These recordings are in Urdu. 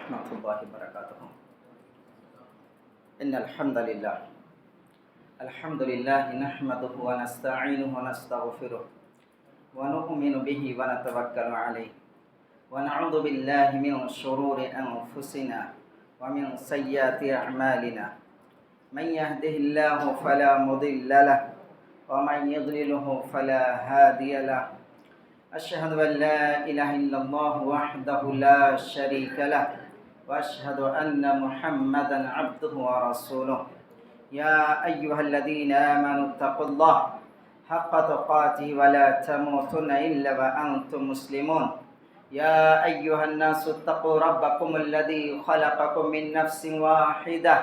ورحمة الله وبركاته. إن الحمد لله نحمده ونستعينه ونستغفره ونؤمن به ونتوكل عليه ونعوذ بالله من شرور أنفسنا ومن سيئات أعمالنا. من يهده الله فلا مضل له ومن يضلله فلا هادي له. أشهد أن لا إله إلا الله وحده لا شريك له وأشهد أن محمدا عبده ورسوله. يا أيها الذين آمنوا اتقوا الله حق تقاته ولا تموتن إلا وأنتم مسلمون. يا أيها الناس اتقوا ربكم الذي خلقكم من نفس واحدة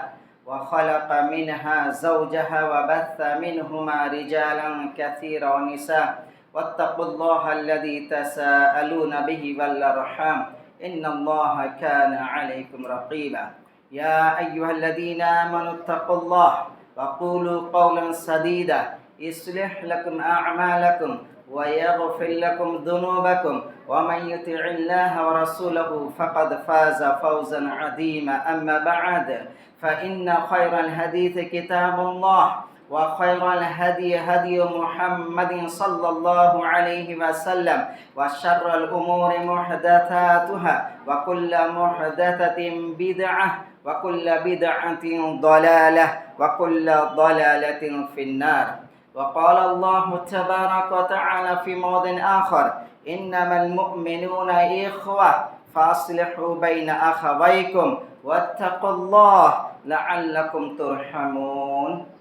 وخلق منها زوجها وبث منهما رجالا كثيرا ونساء واتقوا الله الذي تساءلون به والأرحام إن الله كان عليكم رقيبا. يا أيها الذين آمنوا اتقوا الله وقولوا قولا سديدا يصلح لكم أعمالكم ويغفر لكم ذنوبكم ومن يطع الله ورسوله فقد فاز فوزا عظيما. أما بعد فإن خير الحديث كتاب الله وخير الهدي هدي محمد صلى الله عليه وسلم وشر الأمور محدثاتها وكل محدثة بدعة وكل بدعة ضلالة وكل ضلالة في النار. وقال الله تبارك وتعالى في موضع آخر إنما المؤمنون إخوة فأصلحوا بين أخويكم واتقوا الله لعلكم ترحمون.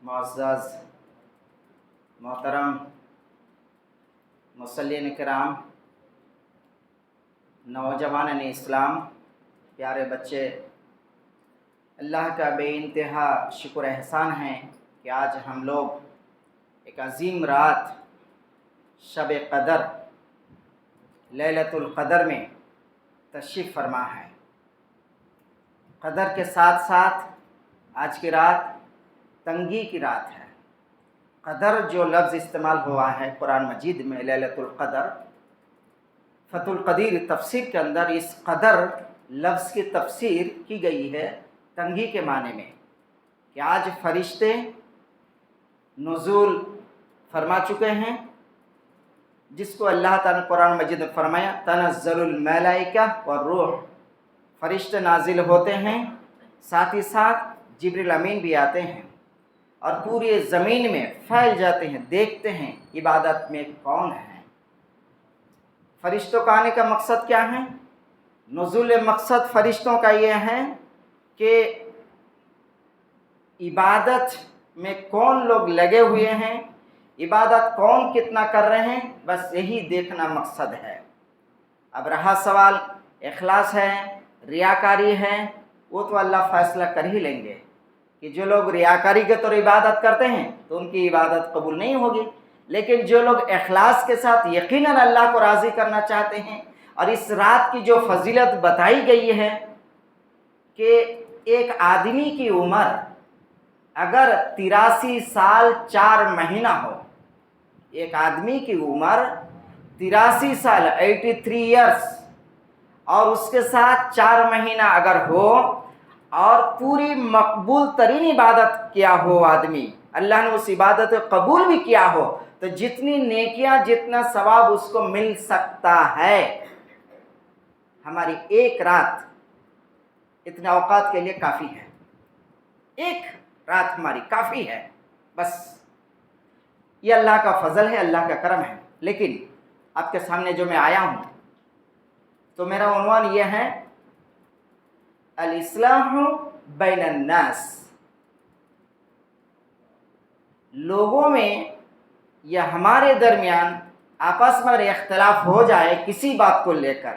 معزز محترم مصلین کرام، نوجوانان اسلام، پیارے بچے، اللہ کا بے انتہا شکر احسان ہے کہ آج ہم لوگ ایک عظیم رات شب قدر لیلۃ القدر میں تشریف فرما ہے. قدر کے ساتھ ساتھ آج کی رات تنگی کی رات ہے. قدر جو لفظ استعمال ہوا ہے قرآن مجید میں لیلۃ القدر، فتح القدیر تفسیر کے اندر اس قدر لفظ کی تفسیر کی گئی ہے تنگی کے معنی میں، کہ آج فرشتے نزول فرما چکے ہیں، جس کو اللہ تعالیٰ نے قرآن مجید میں فرمایا تنزل الملائکہ والروح، فرشتے نازل ہوتے ہیں، ساتھ ہی ساتھ جبریل امین بھی آتے ہیں اور پوری زمین میں پھیل جاتے ہیں، دیکھتے ہیں عبادت میں کون ہے. فرشتوں کا آنے کا مقصد کیا ہے؟ نزول مقصد فرشتوں کا یہ ہے کہ عبادت میں کون لوگ لگے ہوئے ہیں، عبادت کون کتنا کر رہے ہیں، بس یہی دیکھنا مقصد ہے. اب رہا سوال اخلاص ہے، ریاکاری ہے، وہ تو اللہ فیصلہ کر ہی لیں گے کہ جو لوگ ریاکاری کے طور عبادت کرتے ہیں تو ان کی عبادت قبول نہیں ہوگی، لیکن جو لوگ اخلاص کے ساتھ یقیناً اللہ کو راضی کرنا چاہتے ہیں. اور اس رات کی جو فضیلت بتائی گئی ہے کہ ایک آدمی کی عمر اگر 83 سال 4 مہینہ ہو، ایک آدمی کی عمر 83 سال 83 ایئرس اور اس کے ساتھ 4 مہینہ اگر ہو اور پوری مقبول ترین عبادت کیا ہو آدمی، اللہ نے اس عبادت قبول بھی کیا ہو، تو جتنی نیکیاں جتنا ثواب اس کو مل سکتا ہے. ہماری ایک رات اتنے اوقات کے لیے کافی ہے، ایک رات ہماری کافی ہے بس. یہ اللہ کا فضل ہے، اللہ کا کرم ہے. لیکن آپ کے سامنے جو میں آیا ہوں تو میرا عنوان یہ ہے الاصلاح بین الناس. لوگوں میں یا ہمارے درمیان آپس میں اختلاف ہو جائے کسی بات کو لے کر،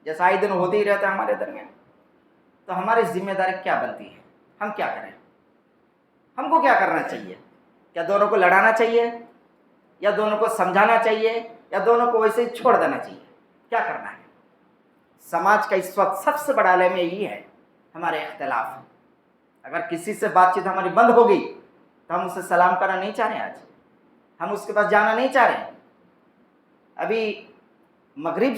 جیسا آئے دن ہوتے ہی رہتا ہے ہمارے درمیان، تو ہماری ذمہ داری کیا بنتی ہے؟ ہم کیا کریں؟ ہم کو کیا کرنا چاہیے؟ کیا دونوں کو لڑانا چاہیے، یا دونوں کو سمجھانا چاہیے، یا دونوں کو ویسے ہی چھوڑ دینا چاہیے؟ کیا کرنا ہے؟ سماج کا اس وقت سب سے بڑا عالم یہی ہے ہمارے اختلاف. اگر کسی سے بات چیت ہماری بند ہو گئی تو ہم اسے سلام کرنا نہیں چاہ رہے، آج ہم اس کے پاس جانا نہیں چاہ رہے. ابھی مغرب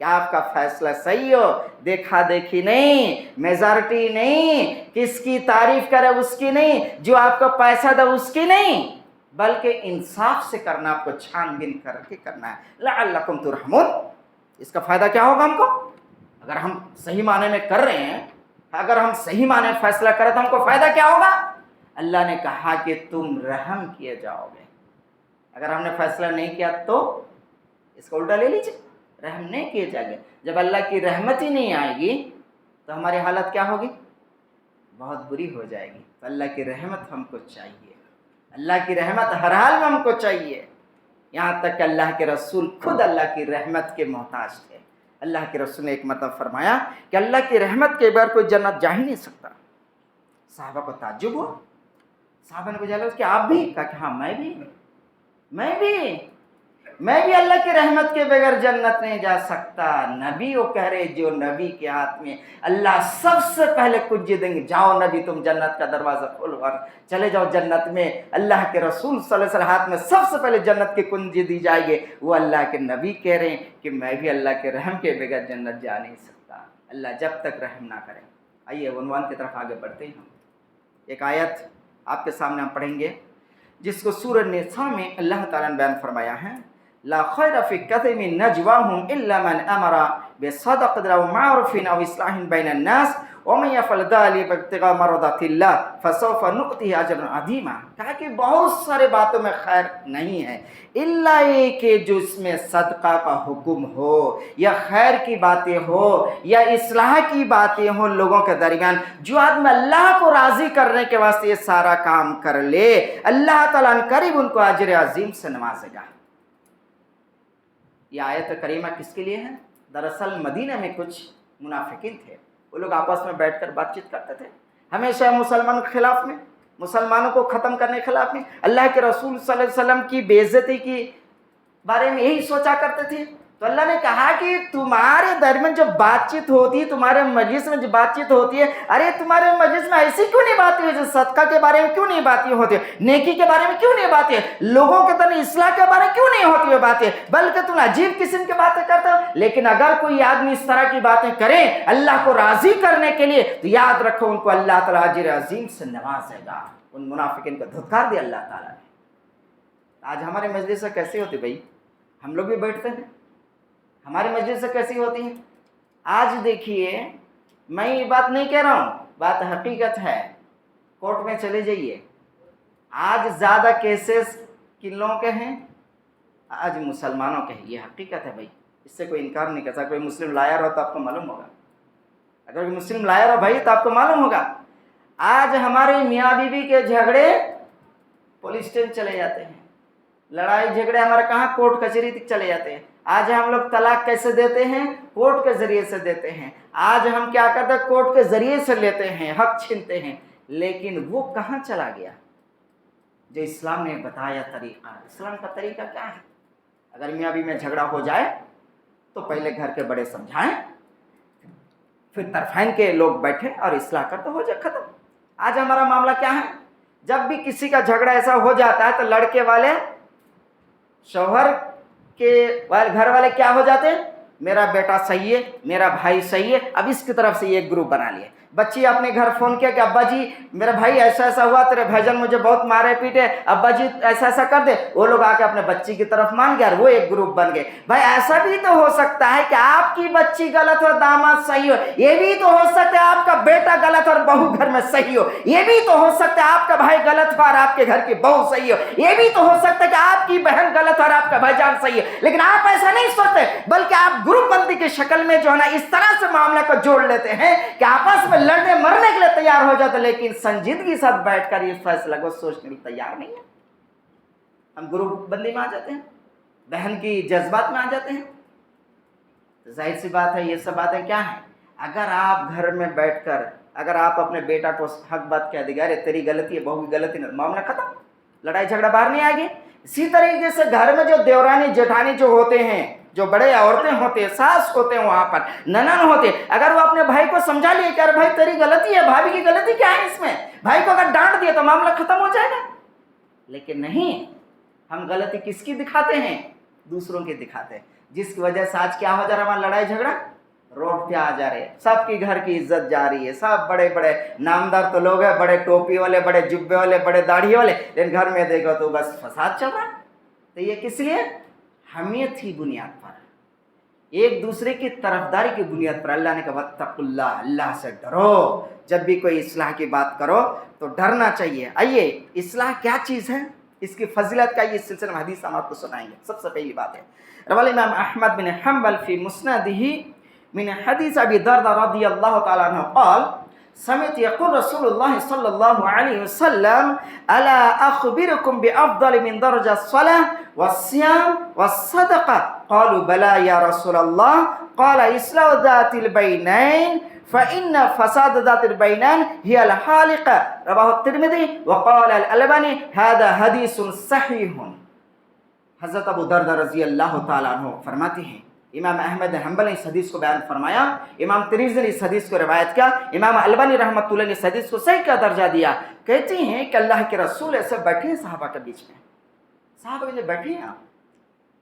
کہ آپ کا فیصلہ صحیح ہو، دیکھا دیکھی نہیں، میجارٹی نہیں، کس کی تعریف کرے اس کی نہیں، جو آپ کو پیسہ دے اس کی نہیں، بلکہ انصاف سے کرنا، آپ کو چھان بین کر کے کرنا ہے۔ لعلکم ترحمون۔ اس کا فائدہ کیا ہوگا ہم کو؟ اگر ہم صحیح معنی میں کر رہے ہیں، اگر ہم صحیح معنی میں فیصلہ کریں تو ہم کو فائدہ کیا ہوگا؟ اللہ نے کہا کہ تم رحم کیے جاؤ گے۔ اگر ہم نے فیصلہ نہیں کیا تو اس کا الٹا لے لیجیے، رحم نہیں کیے جائیں گے۔ جب اللہ کی رحمت ہی نہیں آئے گی تو ہماری حالت کیا ہوگی؟ بہت بری ہو جائے گی۔ تو اللہ کی رحمت ہم کو چاہیے، اللہ کی رحمت ہر حال میں ہم کو چاہیے، یہاں تک کہ اللہ کے رسول خود اللہ کی رحمت کے محتاج تھے۔ اللہ کے رسول نے ایک مرتبہ فرمایا کہ اللہ کی رحمت کے بغیر کوئی جنت جا ہی نہیں سکتا۔ صحابہ کو تعجب ہوا، صحابہ نے پوچھا کہ آپ بھی؟ کہا کہ ہاں میں بھی اللہ کی رحمت کے بغیر جنت نہیں جا سکتا۔ نبی وہ کہہ رہے جو نبی کے ہاتھ میں اللہ سب سے پہلے کنجی دیں گے، جاؤ نبی تم جنت کا دروازہ کھولو اور چلے جاؤ جنت میں۔ اللہ کے رسول صلی اللہ علیہ وسلم ہاتھ میں سب سے پہلے جنت کی کنجی دی جائے گی۔ وہ اللہ کے نبی کہہ رہے ہیں کہ میں بھی اللہ کے رحم کے بغیر جنت جا نہیں سکتا، اللہ جب تک رحم نہ کرے۔ آئیے عنوان کی طرف آگے بڑھتے ہیں۔ ہم ایک آیت آپ کے سامنے ہم پڑھیں گے جس کو سورہ نساء میں اللہ تعالیٰ نے بیان فرمایا ہے، لا خیر فی کثیر من نجواہم الا من امر بصدقۃ او معروف او اصلاح بین الناس ومن یفعل ذلک ابتغاء مرضات اللہ فسوف نؤتیہ اجرا عظیما۔ کہا کہ بہت سارے باتوں میں خیر نہیں ہے الا یہ کہ جو اس میں صدقہ کا حکم ہو یا خیر کی باتیں ہو یا اصلاح کی باتیں ہوں لوگوں کے درمیان، جو آدمی اللہ کو راضی کرنے کے واسطے یہ سارا کام کر لے، اللہ تعالیٰ قریب ان کو اجر عظیم سے نوازے گا۔ یہ آیت کریمہ کس کے لیے ہے؟ دراصل مدینہ میں کچھ منافقین تھے، وہ لوگ آپس میں بیٹھ کر بات چیت کرتے تھے، ہمیشہ مسلمانوں کے خلاف میں، مسلمانوں کو ختم کرنے کے خلاف میں، اللہ کے رسول صلی اللہ علیہ وسلم کی بے عزتی کی بارے میں یہی سوچا کرتے تھے۔ تو اللہ نے کہا کہ تمہارے درمیان جو بات چیت ہوتی ہے، تمہارے مجلس میں جو بات چیت ہوتی ہے، ارے تمہارے مجلس میں ایسی کیوں نہیں باتیں ہوتی؟ صدقہ کے بارے میں کیوں نہیں باتیں ہوتی؟ نیکی کے بارے میں کیوں نہیں باتیں؟ لوگوں کے درمیان اصلاح کے بارے میں کیوں نہیں ہوتی یہ باتیں؟ بلکہ تم عجیب قسم کی باتیں کرتے ہو۔ لیکن اگر کوئی آدمی اس طرح کی باتیں کرے اللہ کو راضی کرنے کے لیے تو یاد رکھو ان کو اللہ تعالیٰ اجر عظیم سے نوازے گا۔ ان منافقین کو دھتکار دیا اللہ تعالیٰ نے۔ آج ہمارے مجلس سے کیسی ہوتی بھائی؟ ہم لوگ بھی بیٹھتے ہیں، ہماری مجلس سے کیسی ہوتی ہیں؟ آج دیکھیے، میں یہ بات نہیں کہہ رہا ہوں، بات حقیقت ہے، کورٹ میں چلے جائیے، آج زیادہ کیسز کن لوگوں کے ہیں؟ آج مسلمانوں کے ہیں، یہ حقیقت ہے بھائی، اس سے کوئی انکار نہیں کر سکتا۔ کوئی مسلم لائر ہو تو آپ کو معلوم ہوگا، اگر کوئی مسلم لائر ہو بھائی تو آپ کو معلوم ہوگا، آج ہمارے میاں بیوی کے جھگڑے پولیس اسٹیشن چلے جاتے ہیں، لڑائی جھگڑے ہمارے کہاں کورٹ کچہری تک چلے جاتے ہیں۔ آج ہم لوگ طلاق کیسے دیتے ہیں؟ کورٹ کے ذریعے سے دیتے ہیں۔ آج ہم کیا کرتے ہیں؟ کورٹ کے ذریعے سے لیتے ہیں، حق چھینتے ہیں۔ لیکن وہ کہاں چلا گیا جو اسلام نے بتایا طریقہ؟ اسلام کا طریقہ کیا ہے؟ اگر میاں بیوی میں جھگڑا ہو جائے تو پہلے گھر کے بڑے سمجھائیں، پھر طرفین کے لوگ بیٹھے اور اصلاح کرتے، ہو جائے ختم۔ آج ہمارا معاملہ کیا ہے؟ جب بھی کسی کا جھگڑا ایسا ہو جاتا ہے تو لڑکے والے، شوہر کے گھر والے کیا ہو جاتے ہیں؟ میرا بیٹا صحیح ہے، میرا بھائی صحیح ہے، اب اس کی طرف سے ایک گروپ بنا لیا۔ بچی اپنے گھر فون کیا کہ ابا جی میرا بھائی ایسا ایسا ہوا، تیرے بھائیجان مجھے بہت مارے پیٹے، ابا جی ایسا ایسا کر دے۔ وہ لوگ آ کے اپنے بچی کی طرف مان گیا اور وہ ایک گروپ بن گئے۔ بھائی ایسا بھی تو ہو سکتا ہے کہ آپ کی بچی غلط ہو، داماد صحیح ہو، یہ بھی تو ہو سکتا ہے آپ کا بیٹا غلط اور بہو گھر میں صحیح ہو، یہ بھی تو ہو سکتا ہے آپ کا بھائی غلط ہو اور آپ کے گھر کی بہو صحیح ہو، یہ بھی تو ہو سکتا ہے کہ آپ کی بہن غلط اور آپ کا بھائی جان صحیح ہے۔ لیکن آپ ایسا نہیں سوچتے، بلکہ آپ گروپ بندی کی شکل میں جو ہے نا اس طرح سے معاملے کو جوڑ لیتے ہیں کہ آپس میں لڑنے مرنے کے لیے تیار ہو جاتے، لیکن سنجیدگی ساتھ بیٹھ کر یہ فیصلہ کو سوچنے کے لیے تیار نہیں ہے۔ ہم گروپ بندی میں آ جاتے ہیں، بہن کی جذبات میں آ جاتے ہیں۔ ظاہر سی بات ہے یہ سب باتیں کیا ہیں؟ اگر آپ گھر میں بیٹھ کر اگر آپ اپنے بیٹا کو حق بات کہہ دیں گے، ارے تیری غلطی ہے، بہو کی غلطی نہیں، معاملہ ختم، لڑائی جھگڑا باہر نہیں آئے گی۔ اسی طریقے سے گھر میں جو دیورانی جیٹھانی جو ہوتے ہیں، جو بڑے عورتیں ہوتے ہیں، ساس ہوتے ہیں، وہاں پر ننن ہوتے ہیں، اگر وہ اپنے بھائی کو سمجھا لیے کہ ارے بھائی تیری غلطی ہے، بھابھی کی غلطی کیا ہے اس میں، بھائی کو اگر ڈانٹ دیا تو معاملہ ختم ہو جائے گا۔ لیکن نہیں، ہم غلطی کس کی دکھاتے ہیں؟ دوسروں کی دکھاتے ہیں۔ جس کی وجہ سے آج کیا ہو جا رہا ہے ہمارا لڑائی جھگڑا روڈ پہ آ جا رہے ہیں, سب کی گھر کی عزت جا رہی ہے, سب بڑے بڑے نامدار تو لوگ ہیں, بڑے ٹوپی والے, بڑے جبے والے, بڑے داڑھی والے, لیکن گھر میں دیکھو تو بس فساد چل رہا ہے. تو یہ کس لیے؟ حمیت کی بنیاد پر, ایک دوسرے کی طرفداری کی بنیاد پر. اللہ نے کہا واتقوا اللہ, اللہ سے ڈرو. جب بھی کوئی اصلاح کی بات کرو تو ڈرنا چاہیے. آئیے اصلاح کیا چیز ہے, اس کی فضیلت کا یہ سلسلہ میں حدیث ہم آپ کو سنائیں گے. سب سے پہلی بات ہے رواه امام احمد بن حنبل في مسنده من حديث ابي الدرداء رضي الله تعالى عنه قال سمعت يقول رسول الله صلى الله عليه وسلم الا اخبركم بافضل من درجه الصلاه والصيام والصدقه قالوا بلى يا رسول الله قال اصلاح ذات البينين فإن فساد ذات البينين هي الحالقة رواه الترمذي وقال الألباني هذا حديث صحيح. حضرت ابو دردہ رضی اللہ تعالیٰ عنہ فرماتے ہیں, امام احمد حنبل نے اس حدیث کو بیان فرمایا, امام ترمذی نے اس حدیث کو روایت کیا, امام البانی رحمۃ اللہ نے اس حدیث کو صحیح کا درجہ دیا. کہتے ہیں کہ اللہ کے رسول ایسے بیٹھے ہیں صحابہ کے بیچ میں, صحابہ نے بیٹھے ہیں,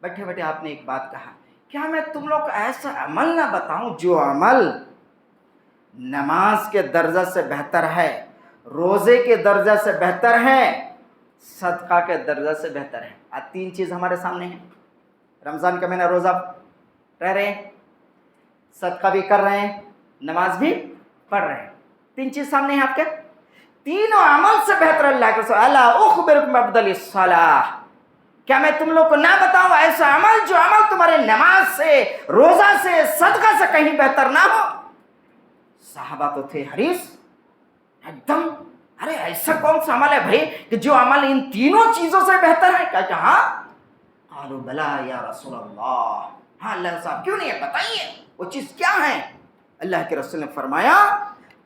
بیٹھے بیٹھے آپ نے ایک بات کہا, کیا میں تم لوگ کو ایسا عمل نہ بتاؤں جو عمل نماز کے درجہ سے بہتر ہے, روزے کے درجہ سے بہتر ہے, صدقہ کے درجہ سے بہتر ہے. آج تین چیز ہمارے سامنے ہیں. رمضان کا مہینہ روزہ رہ رہے ہیں, صدقہ بھی کر رہے ہیں, نماز بھی پڑھ رہے ہیں. تین چیز سامنے ہیں آپ کے, تینوں عمل سے بہتر اللہ کے رسول الا اخبرکم بافضل الصلاۃ, کیا میں تم لوگ کو نہ بتاؤں ایسا عمل جو عمل تمہارے نماز سے, روزہ سے, صدقہ سے کہیں بہتر نہ ہو. صحابہ تو تھے حریص ایک دم, ارے ایسا کون سا عمل ہے بھائی کہ جو عمل ان تینوں چیزوں سے بہتر ہے؟ کیا ہاں, قالوا بلا یا رسول اللہ, ہاں اللہ صاحب کیوں نہیں ہے, بتائیے وہ چیز کیا ہے. اللہ کے رسول نے فرمایا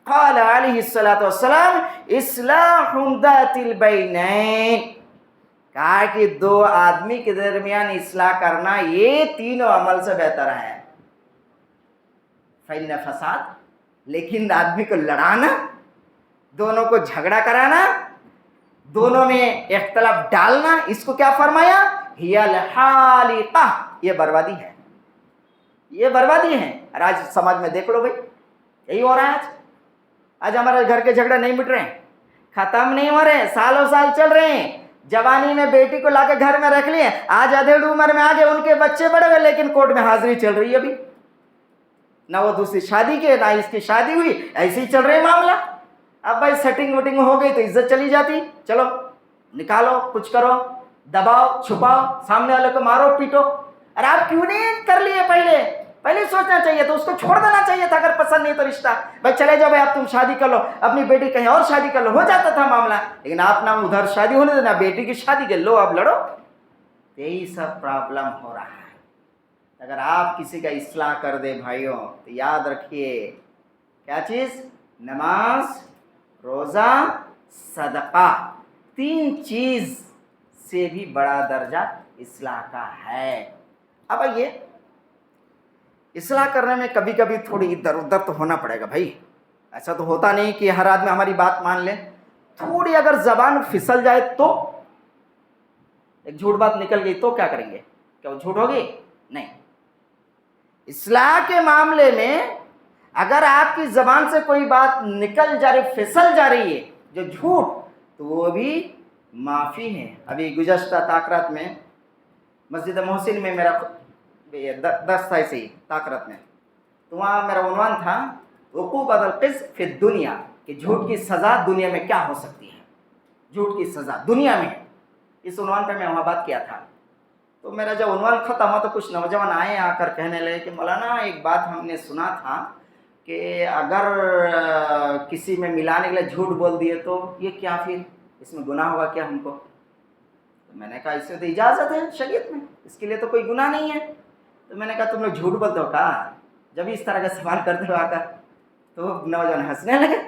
قال علیہ الصلوۃ والسلام اصلاح ذات البینین, کہا کہ دو آدمی کے درمیان اصلاح کرنا یہ تینوں عمل سے بہتر ہے. فإن فساد, لیکن آدمی کو لڑانا, دونوں کو جھگڑا کرانا, دونوں میں اختلاف ڈالنا, اس کو کیا فرمایا؟ ہی الحالقہ, یہ بربادی ہے, یہ بربادی ہے. اور آج سماج میں دیکھ لو بھائی, یہی ہو رہا ہے. آج ہمارے گھر کے جھگڑے نہیں مٹ رہے ہیں, ختم نہیں ہو رہے, سالوں سال چل رہے ہیں. جوانی میں بیٹی کو لا کے گھر میں رکھ لیے, آج ادھیڑ عمر میں آگے ان کے بچے بڑے ہوئے, لیکن کورٹ میں حاضری چل رہی ہے ابھی, نہ وہ دوسری شادی کے نہ اس کی شادی ہوئی, ایسے ہی چل رہے معاملہ. اب بھائی سیٹنگ وٹنگ ہو گئی تو عزت چلی جاتی, چلو نکالو, کچھ کرو, دباؤ, چھپاؤ, سامنے والے کو مارو پیٹو. ارے آپ کیوں نہیں کر لیے پہلے سوچنا چاہیے تو, اس کو چھوڑ دینا چاہیے تھا اگر پسند نہیں تو رشتہ. بھائی چلے جاؤ بھائی, اب تم شادی کر لو, اپنی بیٹی کہیں اور شادی کر لو, ہو جاتا تھا معاملہ. لیکن آپ نہ ادھر شادی ہونے دینا, بیٹی کی شادی کے لو اب لڑو. یہی سب پرابلم ہو رہا ہے. اگر آپ کسی کا اصلاح کر دے بھائیوں تو یاد رکھیے کیا چیز, نماز, روزہ, صدقہ, تین چیز سے بھی بڑا درجہ اصلاح کا ہے. اب یہ اصلاح کرنے میں کبھی کبھی تھوڑی ادھر ادھر تو ہونا پڑے گا بھائی. ایسا تو ہوتا نہیں کہ ہر آدمی ہماری بات مان لے. تھوڑی اگر زبان پھسل جائے تو, ایک جھوٹ بات نکل گئی تو کیا کریں گے, کیا وہ جھوٹ ہوگی؟ نہیں. اصلاح کے معاملے میں اگر آپ کی زبان سے کوئی بات نکل جا رہی, پھسل جا رہی ہے جو جھوٹ, تو وہ بھی معافی ہے. ابھی گزشتہ تاکرات میں مسجد محسن میں میرا درس تھا ایسے ہی تاکرات میں, تو وہاں میرا عنوان تھا عقوبۃ القذف فی الدنیا, کہ جھوٹ کی سزا دنیا میں کیا ہو سکتی ہے, جھوٹ کی سزا دنیا میں. اس عنوان پہ میں وہاں بات کیا تھا. تو میرا جب عنوان ختم ہوا تو کچھ نوجوان آئے آ کر کہنے لگے کہ مولانا ایک بات ہم نے سنا تھا کہ اگر کسی میں ملانے کے لیے جھوٹ بول دیے تو یہ کیا, پھر اس میں گناہ ہوگا کیا ہم کو؟ تو میں نے کہا اس میں تو اجازت ہے شریعت میں, اس کے لیے تو کوئی گناہ نہیں ہے. تو میں نے کہا تم لوگ جھوٹ بولتے ہو کہا, جب اس طرح کا سوال کرتے ہو آ کر, تو نوجوان ہنسنے لگے.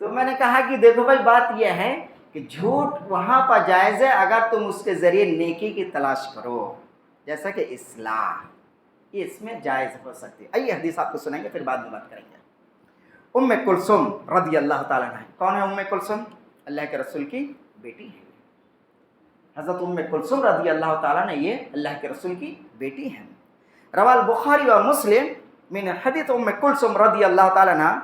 تو میں نے کہا کہ دیکھو بھائی بات یہ ہے کہ جھوٹ وہاں پر جائز ہے اگر تم اس کے ذریعے نیکی کی تلاش کرو, جیسا کہ اصلاح, یہ اس میں جائز ہو سکتی ہے. آئیے حدیث آپ کو سنائیں گے, پھر بعد میں بات کریں گے. ام کلثوم رضی اللہ تعالیٰ عنہ, کون ہے ام کلثوم؟ اللہ کے رسول کی بیٹی ہے. حضرت ام کلثوم رضی اللہ تعالیٰ عنہ یہ اللہ کے رسول کی بیٹی ہیں. روى البخاري ومسلم من حديث كلثوم رضي الله تعالى عنها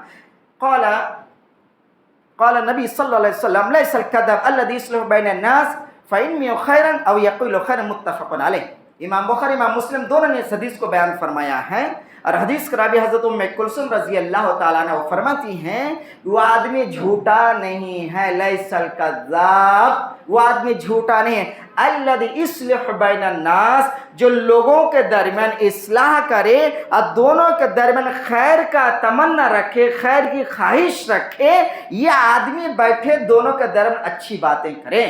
قال النبي صلى الله عليه وسلم ليس الكذب الذي يصلح بين الناس فإنه خيرا أو يقول خيرا متفق عليه. امام بخاری امام مسلم دونوں نے اس حدیث کو بیان فرمایا ہے، اور حدیث کا راوی حضرت کلثوم رضی اللہ تعالیٰ عنہ فرماتی ہیں وہ آدمی جھوٹا نہیں ہے، لیس الکذاب، وہ آدمی جھوٹا نہیں ہے، الذی یصلح بین الناس، جو لوگوں کے درمیان اصلاح کرے اور دونوں کے درمیان خیر کا تمنا رکھے، خیر کی خواہش رکھے، یہ آدمی بیٹھے دونوں کے درمیان اچھی باتیں کرے،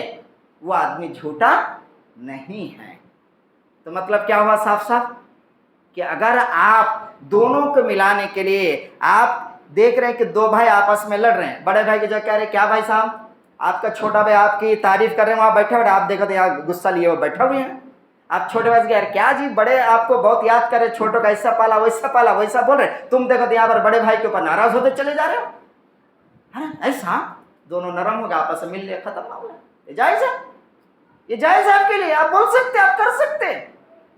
وہ آدمی جھوٹا نہیں ہے۔ تو مطلب کیا ہوا صاف صاف کہ اگر آپ دونوں کو ملانے کے لیے آپ دیکھ رہے ہیں کہ دو بھائی آپس میں لڑ رہے ہیں، بڑے بھائی کی جگہ کہہ رہے ہیں کیا بھائی صاحب آپ کا چھوٹا بھائی آپ کی تعریف کر رہے ہیں وہاں بیٹھے ہوئے، آپ دیکھو تو یہاں غصہ لیے وہ بیٹھے ہوئے ہیں، آپ چھوٹے بھائی سے کہہ رہے کیا جی بڑے آپ کو بہت یاد کر رہے، چھوٹوں کا ایسا پالا ویسا بول رہے، تم دیکھو تو یہاں پر بڑے بھائی کے اوپر ناراض ہوتے چلے جا رہے ہو، ایسا دونوں نرم ہو گئے، آپس میں مل لے، ختم نہ ہو گئے، یہ جائز ہے، یہ جائز ہے آپ کے لیے، آپ بول سکتے، آپ کر سکتے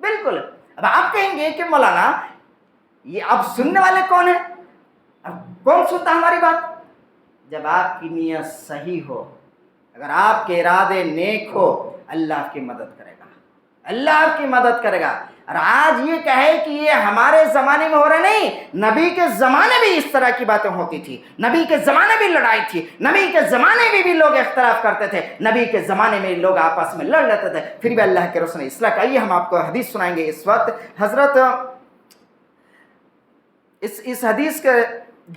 بالکل۔ اب آپ کہیں گے کہ مولانا یہ اب سننے والے کون ہیں، اب کون سنتا ہماری بات؟ جب آپ کی نیت صحیح ہو، اگر آپ کے ارادے نیک ہو، اللہ آپ کی مدد کرے گا، اللہ آپ کی مدد کرے گا۔ اور آج یہ کہے کہ یہ ہمارے زمانے میں ہو رہا نہیں، نبی کے زمانے میں اس طرح کی باتیں ہوتی تھی، نبی کے زمانے میں لڑائی تھی، نبی کے زمانے میں بھی لوگ اختلاف کرتے تھے، نبی کے زمانے میں لوگ آپس میں لڑ لیتے تھے، پھر بھی اللہ کے رسول نے اصلاح کی۔ آئیے ہم آپ کو حدیث سنائیں گے اس وقت۔ حضرت اس حدیث کے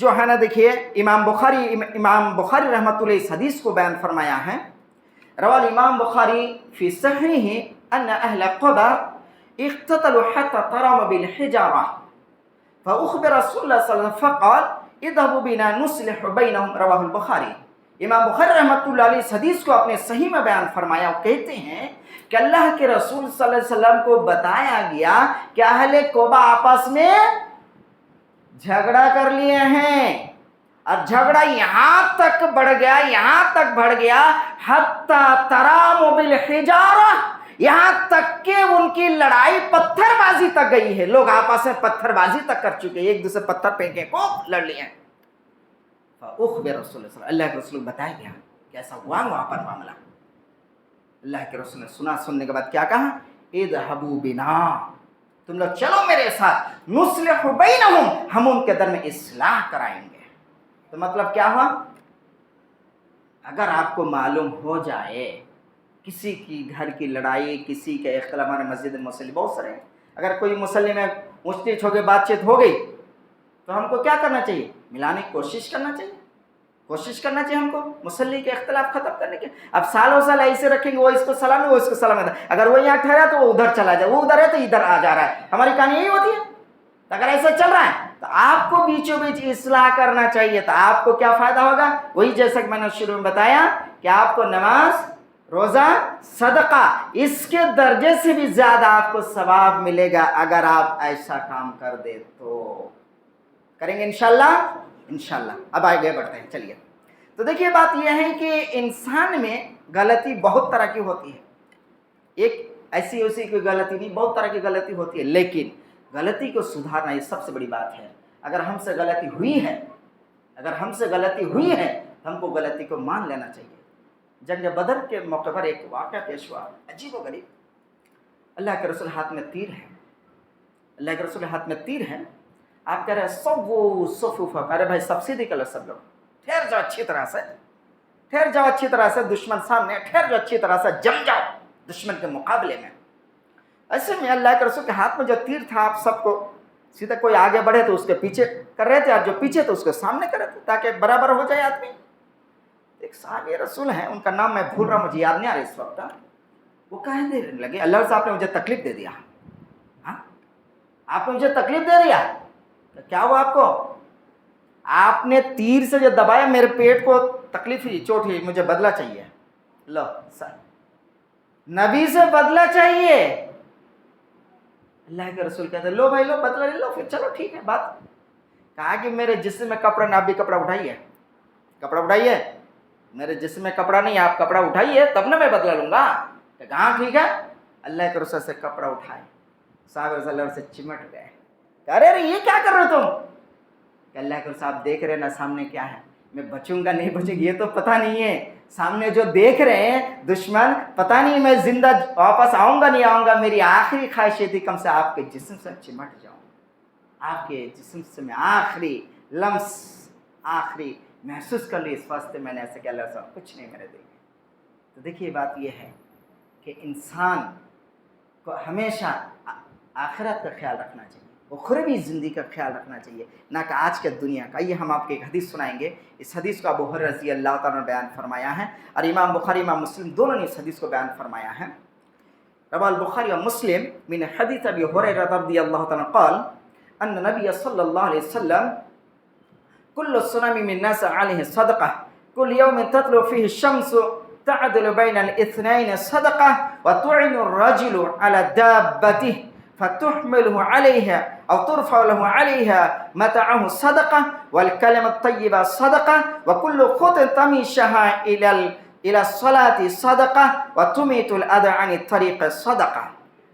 جو ہے نا دیکھیے امام بخاری رحمۃ اللہ اس حدیث کو بیان فرمایا ہے۔ روى الامام بخاری فی صحیحہ ان اہل قبا اقتتلوا حتى تراموا بالحجارة فأخبر رسول الله صلی اللہ علیہ وسلم فقال اذهبوا بنا نصلح بينهم، رواہ البخاری۔ امام بخاری رحمۃ اللہ علیہ اس حدیث کو اپنے صحیح میں بیان فرمایا، وہ کہتے ہیں کہ اللہ کے رسول صلی اللہ علیہ وسلم کو بتایا گیا کہ اہل قبا آپس میں جھگڑا کر لیے ہیں، اور جھگڑا یہاں تک بڑھ گیا حتی تراموا بالحجارہ، یہاں تک کہ ان کی لڑائی پتھر بازی تک گئی ہے، لوگ آپس میں پتھر بازی تک کر چکے، ایک دوسرے پتھر پھینکے کو لڑ لیے ہیں۔ فاخبر رسول اللہ، اللہ کے رسول بتایا گیا کیسا ہوا وہاں پر معاملہ۔ اللہ کے رسول نے سننے کے بعد کیا کہا؟ اذهبوا بنا، تم لوگ چلو میرے ساتھ، نصلح بینہم، ہم ان کے درمیان اصلاح کرائیں گے۔ تو مطلب کیا ہوا؟ اگر آپ کو معلوم ہو جائے کسی کی گھر کی لڑائی، کسی کے اختلاف، ہمارے مسجد مسلم بہت سارے ہیں، اگر کوئی مسلم میں مشترک ہو گئی، بات چیت ہو گئی، تو ہم کو کیا کرنا چاہیے؟ ملانے کی کوشش کرنا چاہیے ہم کو مسلم کے اختلاف ختم کرنے کے۔ اب سالوں سال ایسے رکھیں گے، وہ اس کو سلام وہ اس کو سلام، اگر وہ یہاں ٹھہرا تو وہ ادھر چلا جائے، وہ ادھر ہے تو ادھر آ جا رہا ہے، ہماری کہانی یہی ہوتی ہے۔ تو اگر ایسا چل رہا ہے تو آپ کو بیچوں بیچ اصلاح کرنا چاہیے، تو آپ کو کیا فائدہ ہوگا؟ وہی جیسا کہ میں نے شروع میں بتایا کہ آپ کو نماز، روزہ، صدقہ، اس کے درجے سے بھی زیادہ آپ کو ثواب ملے گا اگر آپ ایسا کام کر دے تو۔ کریں گے انشاءاللہ۔ اب آگے بڑھتے ہیں، چلیے۔ تو دیکھیے بات یہ ہے کہ انسان میں غلطی بہت طرح کی ہوتی ہے، ایک ایسی کوئی غلطی نہیں، بہت طرح کی غلطی ہوتی ہے، لیکن غلطی کو سدھارنا یہ سب سے بڑی بات ہے۔ اگر ہم سے غلطی ہوئی ہے تو ہم کو غلطی کو مان لینا چاہیے۔ جنگ بدر کے موقع پر ایک واقعہ پیش ہوا، عجیب و غریب۔ اللہ کے رسول ہاتھ میں تیر ہے، آپ کہہ رہے ہیں صفوف، کہہ رہے بھائی سب سیدھی کر لو، سب لوگ ٹھہر جاؤ اچھی طرح سے، دشمن سامنے، ٹھہر جاؤ اچھی طرح سے، جم جاؤ دشمن کے مقابلے میں۔ ایسے میں اللہ کے رسول کے ہاتھ میں جو تیر تھا، آپ سب کو سیدھا، کوئی آگے بڑھے تو اس کے پیچھے کر رہے تھے، اور جو پیچھے تو اس کے سامنے کر رہے تھے تاکہ برابر ہو جائے آدمی۔ ایک صحابی رسول ہیں، ان کا نام میں بھول رہا ہوں، مجھے یاد نہیں آ رہا اس وقت، وہ کہنے لگے اللہ صاحب نے مجھے تکلیف دے دیا، آپ نے مجھے تکلیف دے دیا، کیا ہوا آپ کو؟ آپ نے تیر سے جو دبایا میرے پیٹ کو تکلیف ہوئی، چوٹ ہوئی، مجھے بدلہ چاہیے۔ لو نبی سے بدلہ چاہیے، اللہ کے رسول کہتے ہیں لو بھائی لو بدلہ لے لو، پھر چلو ٹھیک ہے بات۔ کہا کہ میرے جسم میں کپڑا نہ، آپ بھی کپڑا اٹھائیے، میرے جسم میں کپڑا نہیں، آپ کپڑا اٹھائیے تب نہ میں بدلہ لوں گا۔ کہا ٹھیک ہے، اللہ کے رسول سے کپڑا اٹھائے، صاحب رضی اللہ عنہ سے چمٹ گئے، ارے یہ کیا کر رہے ہو تم؟ کہ اللہ کے صاحب دیکھ رہے نا سامنے کیا ہے، میں بچوں گا نہیں بچوں گا یہ تو پتہ نہیں ہے، سامنے جو دیکھ رہے ہیں دشمن، پتہ نہیں میں زندہ واپس آؤں گا نہیں آؤں گا، میری آخری خواہش یہ تھی کم سے آپ کے جسم سے چمٹ جاؤں، آپ کے جسم سے میں آخری لمس آخری محسوس کر لی، اس واسطے میں نے ایسا کیا، اللہ صاحب کچھ نہیں میرے دل میں۔ تو دیکھیے بات یہ ہے کہ انسان کو ہمیشہ آخرت کا خیال رکھنا چاہیے، اخروی زندگی کا خیال رکھنا چاہیے، نہ کہ آج کے دنیا کا۔ یہ ہم آپ کو ایک حدیث سنائیں گے، اس حدیث کو ابو ہریرہ رضی اللہ تعالیٰ نے بیان فرمایا ہے، اور امام بخاری امام مسلم دونوں نے اس حدیث کو بیان فرمایا ہے۔ رواه البخاری ومسلم من حديث ابي هريره رضي الله تعالى قال ان النبي صلى الله عليه وسلم كل الصنم من الناس عليه صدقه كل يوم تطلع فيه الشمس تعدل بين الاثنين صدقه وتعين الرجل على دابته فتحمله عليها او ترفع له عليها متاعه صدقه والكلمه الطيبه صدقه وكل خطوه تمشيها الى الصلاة صدقہ وتمیت الاذى عن الطریق صدقہ۔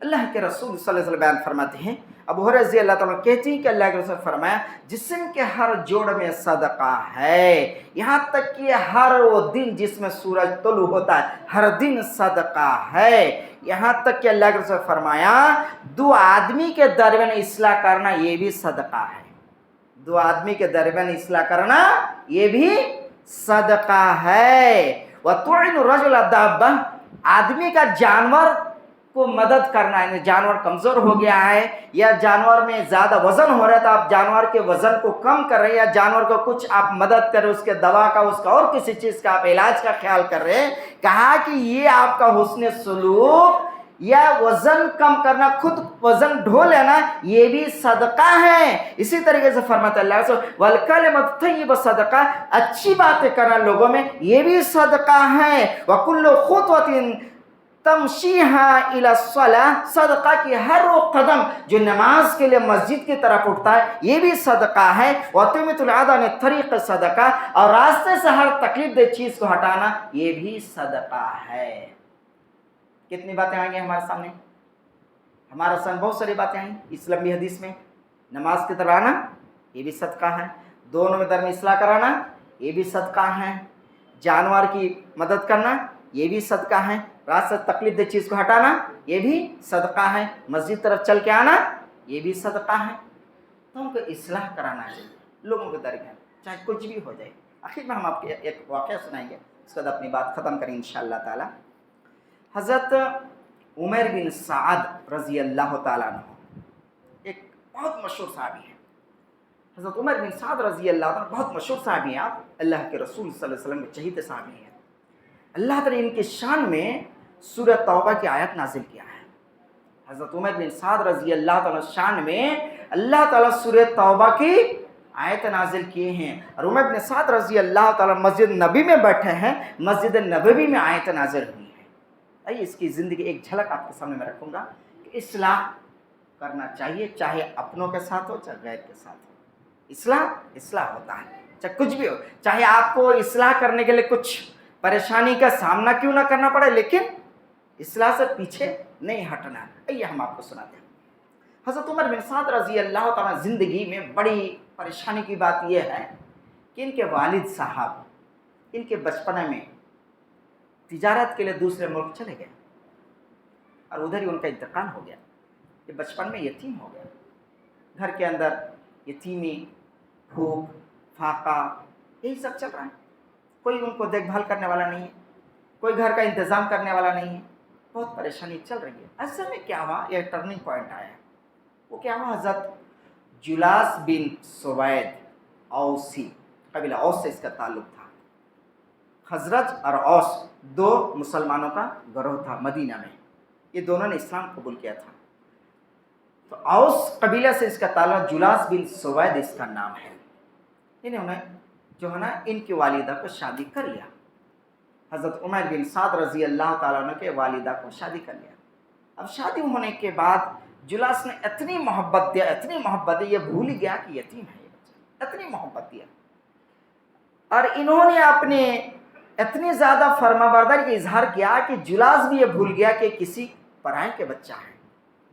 اللہ کے رسول صلی اللہ علیہ وسلم بیان فرماتے ہیں، ابو ہریرہ رضی اللہ تعالیٰ کہتے ہیں کہ اللہ کے رسول نے فرمایا جسم کے ہر جوڑ میں صدقہ ہے، یہاں تک کہ ہر وہ دن جس میں سورج طلوع ہوتا ہے ہر دن صدقہ ہے، یہاں تک کہ اللہ کے رسول نے فرمایا دو آدمی کے درمیان اصلاح کرنا یہ بھی صدقہ ہے، دو آدمی کے درمیان اصلاح کرنا یہ بھی صدقہ ہے۔ وَتُعِنُ الرَّجُلَ الدَّابَّةَ آدمی کا جانور کو مدد کرنا ہے، جانور کمزور ہو گیا ہے یا جانور میں زیادہ وزن ہو رہا ہے تو آپ جانور کے وزن کو کم کر رہے ہیں، یا جانور کو کچھ آپ مدد کر رہے ہیں، اس کے دوا کا اس کا اور کسی چیز کا آپ علاج کا خیال کر رہے ہیں، کہا کہ یہ آپ کا حسن سلوک یا وزن کم کرنا، خود وزن ڈھو لینا یہ بھی صدقہ ہے۔ اسی طریقے سے فرماتا اللہ رسول والکلمۃ الطیبہ صدقہ، اچھی باتیں کرنا لوگوں میں یہ بھی صدقہ ہے۔ وکل خطوۃ تمشیہا الی الصلاۃ صدقہ، کی ہر وہ قدم جو نماز کے لیے مسجد کی طرف اٹھتا ہے یہ بھی صدقہ ہے۔ وتمیت الاذى عن الطریق صدقہ، اور راستے سے ہر تکلیف دہ چیز کو ہٹانا یہ بھی صدقہ ہے۔ کتنی باتیں آئیں گی ہمارے سامنے، ہمارے سامنے بہت ساری باتیں آئیں اس لمبی حدیث میں۔ نماز کی طرف آنا یہ بھی صدقہ ہے، دونوں میں درمیان اصلاح کرانا یہ بھی صدقہ ہے، جانور کی مدد کرنا یہ بھی صدقہ ہے، رات سے تکلیف دہ چیز کو ہٹانا یہ بھی صدقہ ہے، مسجد طرف چل کے آنا یہ بھی صدقہ ہے۔ تو ہم کو اصلاح کرانا چاہیے لوگوں کے درمیان، چاہے کچھ بھی ہو جائے۔ آخر میں ہم آپ کے ایک واقعہ سنائیں گے، اس کے بعد اپنی بات ختم کریں انشاءاللہ تعالی۔ حضرت عمر بن سعد رضی اللہ تعالیٰ عنہ ایک بہت مشہور صحابی ہیں، حضرت عمر بن سعد رضی اللہ عنہ بہت مشہور صحابی ہیں، آپ اللہ کے رسول صلی اللہ علیہ وسلم کے چہیتے صحابی ہیں۔ اللہ تعالیٰ نے ان کے شان میں سورہ توبہ کی آیت نازل کیا ہے۔ حضرت عمر بن سعد رضی اللہ تعالیٰ شان میں اللہ تعالیٰ سورہ توبہ کی آیت نازل کیے ہیں، اور عمر بن سعد رضی اللہ تعالیٰ مسجد نبی میں بیٹھے ہیں، مسجد نبوی میں آیت نازل ہوئی ہے۔ آئیے اس کی زندگی ایک جھلک آپ کے سامنے میں رکھوں گا کہ اصلاح کرنا چاہیے، چاہے اپنوں کے ساتھ ہو چاہے غیر کے ساتھ ہو۔ اصلاح ہوتا ہے، چاہے کچھ بھی ہو، چاہے آپ کو اصلاح کرنے کے لیے کچھ پریشانی کا سامنا کیوں نہ کرنا پڑے، لیکن اصلاح سے پیچھے نہیں ہٹنا۔ آئیے ہم آپ کو سناتے ہیں۔ حضرت عمر بن سعد رضی اللہ تعالیٰ زندگی میں بڑی پریشانی کی بات یہ ہے کہ ان کے والد صاحب ان کے بچپنے میں تجارت کے لیے دوسرے ملک چلے گئے، اور ادھر ہی ان کا انتقال ہو گیا۔ یہ بچپن میں یتیم ہو گیا، گھر کے اندر یتیمی، بھوک، فاقہ، یہی سب چل رہا ہے، کوئی ان کو دیکھ بھال کرنے والا نہیں ہے، کوئی گھر کا انتظام کرنے والا نہیں ہے، بہت پریشانی چل رہی ہے۔ اصل میں کیا ہوا، یہ ٹرننگ پوائنٹ آیا ہے، وہ کیا ہوا، حضرت جلاس بن سوید اوسی، قبیلہ اوس سے اس کا تعلق تھا۔ خزرج اور اوس دو مسلمانوں کا گروہ تھا مدینہ میں، یہ دونوں نے اسلام قبول کیا تھا۔ تو اوس قبیلہ سے اس کا تعلق، جلاس بن سوید اس کا نام ہے۔ انہوں نے جو ہے نا ان کی والدہ کو شادی کر لیا، حضرت عمر بن سعد رضی اللہ تعالیٰ عنہ کے والدہ کو شادی کر لیا۔ اب شادی ہونے کے بعد جلاس نے اتنی محبت دیا، اتنی محبت دی، یہ بھول گیا کہ یتیم ہے یہ بچہ، اتنی محبت دیا، اور انہوں نے اپنے اتنی زیادہ فرما برداری کا اظہار کیا کہ جلاس بھی یہ بھول گیا کہ کسی پرائے کے بچہ ہے،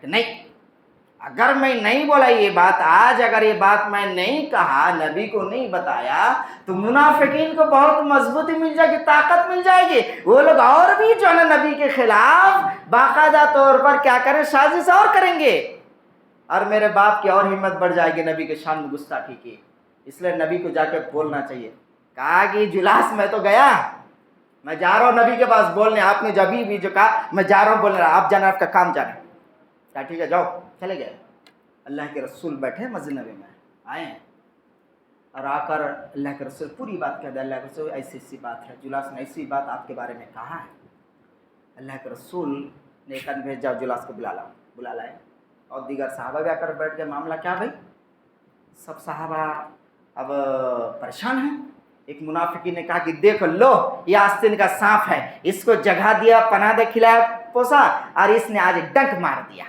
کہ نہیں، اگر میں نہیں بولا یہ بات آج، اگر یہ بات میں نہیں کہا، نبی کو نہیں بتایا، تو منافقین کو بہت مضبوطی مل جائے گی، طاقت مل جائے گی، وہ لوگ اور بھی جو ہے نا نبی کے خلاف باقاعدہ طور پر کیا کریں، سازش اور کریں گے، اور میرے باپ کی اور ہمت بڑھ جائے گی نبی کے شان میں گستاخی کی۔ اس لیے نبی کو جا کے بولنا چاہیے، کہا کہ جلاس میں تو گیا، میں جا رہا ہوں نبی کے پاس بولنے، آپ نے جبھی بھی جو کہا میں جا رہا ہوں بولنے، آپ جانا، آپ کا کام جانا، کیا ٹھیک ہے جاؤ، چلے گئے۔ اللہ کے رسول بیٹھے مسجد نبی میں، آئے ہیں اور آ کر اللہ کے رسول پوری بات کہہ دے، اللہ کے رسول ایسی ایسی بات ہے، جلاس نے ایسی بات آپ کے بارے میں کہا ہے۔ اللہ کے رسول نے ایک آدمی بھیج، جاؤ جلاس کو بلا لائے، اور دیگر صحابہ بھی آ کر بیٹھ گئے۔ معاملہ کیا بھائی؟ سب صحابہ اب پریشان ہیں۔ ایک منافقی نے کہا کہ دیکھ لو یہ آستین کا سانپ ہے، اس کو جگہ دیا، پناہ دے، کھلایا پوسا، اور اس نے آج ڈنک مار دیا۔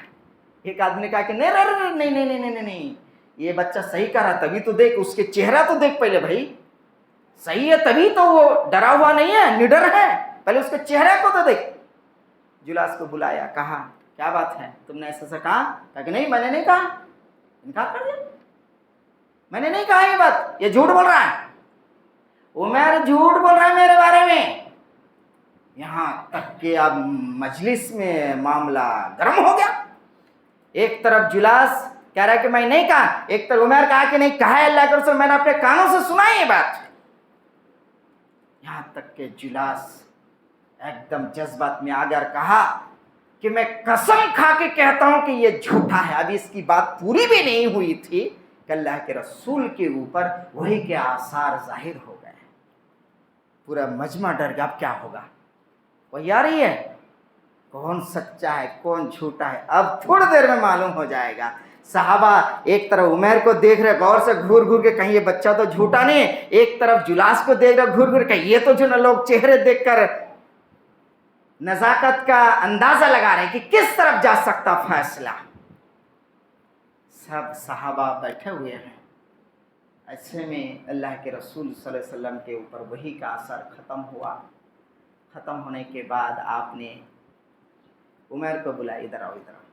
ایک آدمی نے کہا کہ نہیں، یہ بچہ صحیح کہہ رہا، تبھی تو دیکھ، اس کے چہرہ تو دیکھ پہلے بھائی، صحیح ہے تبھی تو وہ ڈرا ہوا نہیں ہے، نڈر ہے، پہلے اس کے چہرے کو تو دیکھ۔ جلاس کو بلایا، کہا کیا بات ہے، تم نے ایسا کہا کہ نہیں، میں نے نہیں کہا، انکار کر دیا، میں نے نہیں کہا یہ بات، یہ جھوٹ بول رہا ہے، عمر جھوٹ بول رہا ہے میرے بارے میں۔ یہاں تک کہ اب مجلس میں معاملہ گرم ہو گیا، ایک طرف جلاس کہہ رہا ہے کہ میں نہیں کہا، ایک طرف عمر کہا کہ نہیں کہا ہے اللہ کے رسول، میں نے اپنے کانوں سے سنا یہ بات۔ یہاں تک کہ جلاس ایک دم جذبات میں آ گیا اور کہا کہ میں قسم کھا کے کہتا ہوں کہ یہ جھوٹا ہے۔ ابھی اس کی بات پوری بھی نہیں ہوئی تھی کہ اللہ کے رسول کے اوپر وہی کے آثار ظاہر ہو گئے۔ پورا مجمع ڈر گیا، اب کیا ہوگا، وہی آ رہی ہے، کون سچا ہے کون جھوٹا ہے اب تھوڑی دیر میں معلوم ہو جائے گا۔ صحابہ ایک طرف عمر کو دیکھ رہے غور سے، گھور گھور کے، کہیں یہ بچہ تو جھوٹا نہیں، ایک طرف جلاس کو دیکھ رہے گھور گھور کے، یہ تو جو نا لوگ چہرے دیکھ کر نزاکت کا اندازہ لگا رہے کہ کس طرف جا سکتا فیصلہ۔ سب صحابہ بیٹھے ہوئے ہیں، ایسے میں اللہ کے رسول صلی اللہ علیہ وسلم کے اوپر وحی کا اثر ختم ہوا۔ ختم ہونے کے بعد آپ نے عمر کو بلایا، ادھر آؤ، ادھر آؤ،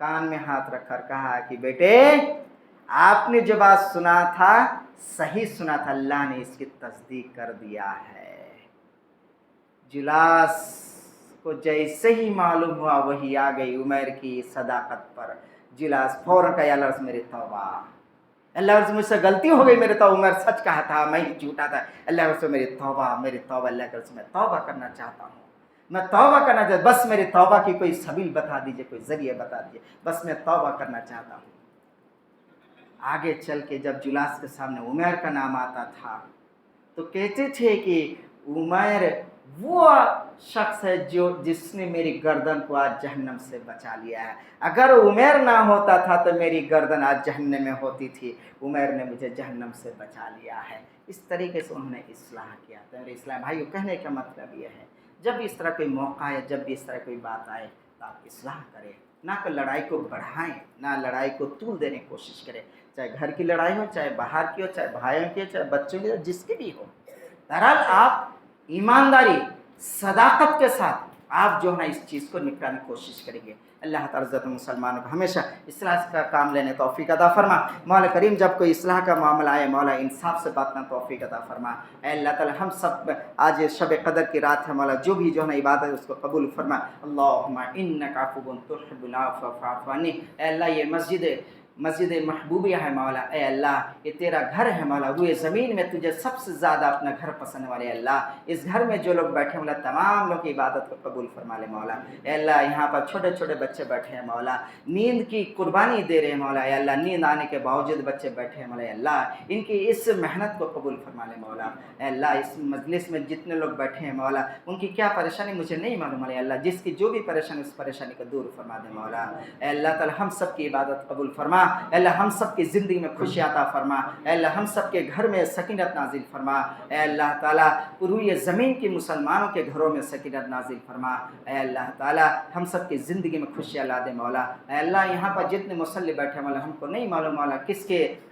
کان میں ہاتھ رکھ کر کہا کہ بیٹے آپ نے جو بات سنا تھا صحیح سنا تھا، اللہ نے اس کی تصدیق کر دیا ہے۔ جلاس کو جیسے ہی معلوم ہوا وہی آ گئی عمر کی صداقت پر، جلاس فوراً کہا، اللہ رسول میری توبہ، اللہ رسول مجھ سے غلطی ہو گئی، میرے تو عمر سچ کہا تھا، میں ہی جھوٹا تھا، اللہ رسول میری توبہ، میری توبہ، اللہ کے رسول میں توبہ کرنا چاہتا ہوں، میں توبہ کرنا چاہتا ہوں، بس میری توبہ کی کوئی سبیل بتا دیجئے، کوئی ذریعہ بتا دیجئے، بس میں توبہ کرنا چاہتا ہوں۔ آگے چل کے جب جلاس کے سامنے عمر کا نام آتا تھا تو کہتے تھے کہ عمر وہ شخص ہے جس نے میری گردن کو آج جہنم سے بچا لیا ہے، اگر عمر نہ ہوتا تھا تو میری گردن آج جہنم میں ہوتی تھی، عمر نے مجھے جہنم سے بچا لیا ہے۔ اس طریقے سے انہوں نے اصلاح کیا تھا۔ میرے اسلام بھائیو، کہنے کا مطلب یہ ہے جب بھی اس طرح کوئی موقع آئے، جب بھی اس طرح کوئی بات آئے تو آپ اصلاح کریں، نہ کہ لڑائی کو بڑھائیں، نہ لڑائی کو طول دینے کی کوشش کریں، چاہے گھر کی لڑائی ہو، چاہے باہر کی ہو، چاہے بھائیوں کی ہو، چاہے بچوں کی ہو، جس کی بھی ہو۔ بہرحال آپ ایمانداری، صداقت کے ساتھ آپ جو ہے نا اس چیز کو نپٹانے کی کوشش کریں گے۔ اللہ تعالیٰ عزت مسلمانوں کو ہمیشہ اصلاح کا کام لینے توفیق عطا فرما۔ مولا کریم جب کوئی اصلاح کا معاملہ آئے، مولا انصاف سے بات کرنا توفیق عطا فرما۔ اے اللہ تعالیٰ ہم سب آج شب قدر کی رات ہے، مولا جو بھی جو ہے نا عبادت اس کو قبول فرما۔ اللہم انک عفو تحب العفو فاعف عنی۔ اے اللہ یہ مسجد محبوبیہ ہے مولا، اے اللہ یہ تیرا گھر ہے مولا، روئے زمین میں تجھے سب سے زیادہ اپنا گھر پسند والے اللہ، اس گھر میں جو لوگ بیٹھے مولا تمام لوگ کی عبادت کو قبول فرما لے مولا۔ اے اللہ یہاں پر چھوٹے چھوٹے بچے بیٹھے ہیں مولا، نیند کی قربانی دے رہے ہیں مولا، اے اللہ نیند آنے کے باوجود بچے بیٹھے ہیں مولا، اے اللہ ان کی اس محنت کو قبول فرما لے مولا۔ اے اللہ اس مجلس میں جتنے لوگ بیٹھے ہیں مولا ان کی کیا پریشانی مجھے نہیں معلوم ہے، اللہ جس کی جو بھی پریشانی اس پریشانی کو دور فرما دے مولا۔ اے اللہ تعالی ہم سب کی عبادت قبول فرما، اے اللہ ہم سب کی زندگی میں خوشی عطا فرما، اے اللہ ہم سب کے گھر میں سکینت نازل فرما، اے اللہ تعالیٰ پوری زمین کے مسلمانوں کے گھروں میں سکینت نازل فرما، اے اللہ تعالیٰ ہم سب کی زندگی میں خوشی لا دے مولا۔ اے اللہ یہاں پر جتنے مصلی بیٹھے مولا ہم کو نہیں معلوم مولا کس کے